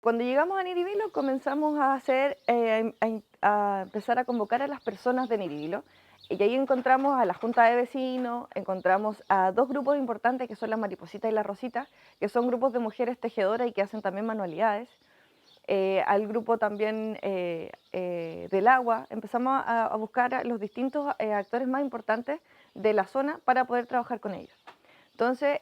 Cuando llegamos a Niribilo comenzamos a hacer, a empezar a convocar a las personas de Niribilo, y ahí encontramos a la Junta de Vecinos, encontramos a dos grupos importantes que son las Maripositas y las Rositas, que son grupos de mujeres tejedoras y que hacen también manualidades. Al grupo también del agua, empezamos a buscar a los distintos actores más importantes de la zona para poder trabajar con ellos. Entonces,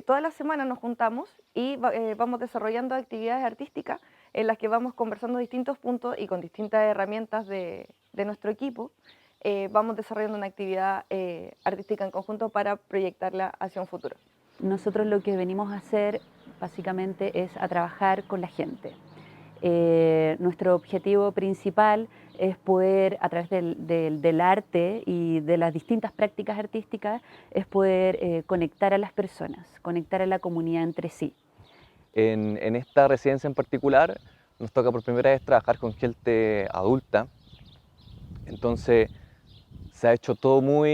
todas las semanas nos juntamos y vamos desarrollando actividades artísticas en las que vamos conversando distintos puntos y con distintas herramientas de nuestro equipo, vamos desarrollando una actividad artística en conjunto para proyectarla hacia un futuro. Nosotros lo que venimos a hacer básicamente es a trabajar con la gente. Nuestro objetivo principal es poder, a través del arte y de las distintas prácticas artísticas, es poder conectar a las personas, conectar a la comunidad entre sí. En esta residencia en particular nos toca por primera vez trabajar con gente adulta, entonces se ha hecho todo muy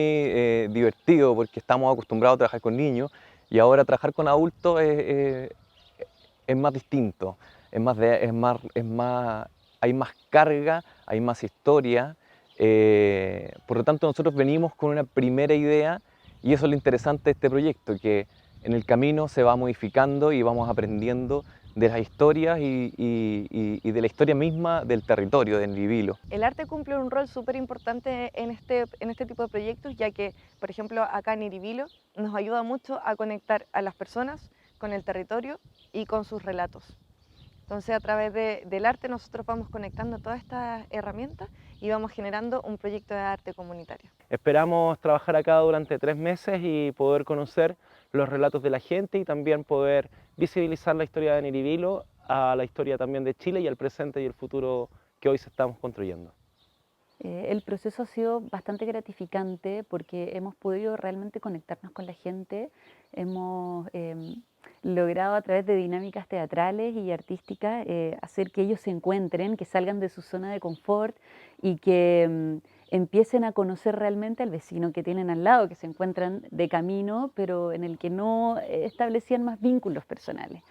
divertido porque estamos acostumbrados a trabajar con niños y ahora trabajar con adultos es más distinto, hay más carga, hay más historia, por lo tanto nosotros venimos con una primera idea y eso es lo interesante de este proyecto, que en el camino se va modificando y vamos aprendiendo de las historias y de la historia misma del territorio de Niribilo. El arte cumple un rol súper importante en este tipo de proyectos, ya que, por ejemplo, acá en Niribilo nos ayuda mucho a conectar a las personas con el territorio y con sus relatos. Entonces, a través del arte nosotros vamos conectando todas estas herramientas y vamos generando un proyecto de arte comunitario. Esperamos trabajar acá durante 3 meses y poder conocer los relatos de la gente y también poder visibilizar la historia de Niribilo a la historia también de Chile y al presente y el futuro que hoy se estamos construyendo. El proceso ha sido bastante gratificante porque hemos podido realmente conectarnos con la gente, hemos logrado a través de dinámicas teatrales y artísticas hacer que ellos se encuentren, que salgan de su zona de confort y que empiecen a conocer realmente al vecino que tienen al lado, que se encuentran de camino, pero en el que no establecían más vínculos personales.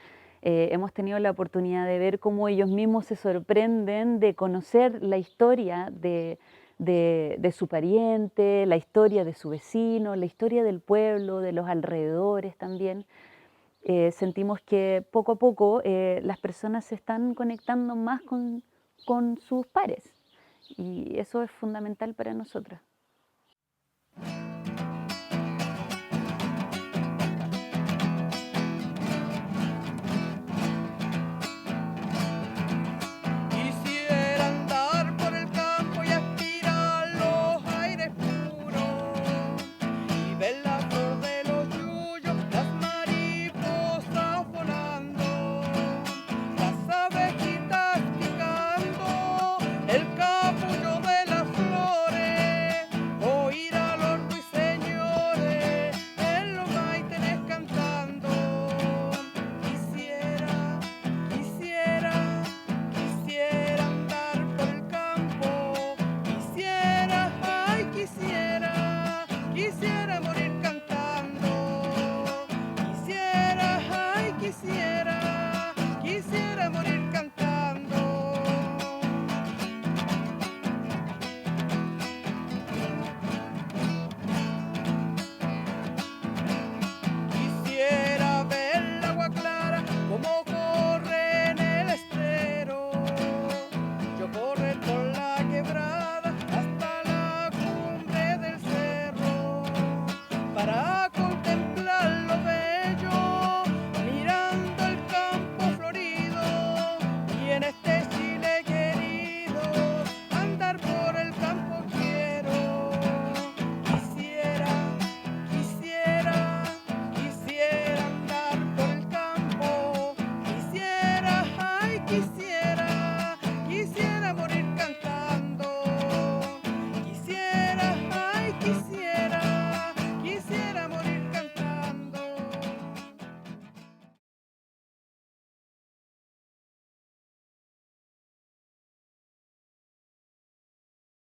Hemos tenido la oportunidad de ver cómo ellos mismos se sorprenden de conocer la historia de su pariente, la historia de su vecino, la historia del pueblo, de los alrededores también. Sentimos que poco a poco las personas se están conectando más con sus pares y eso es fundamental para nosotros.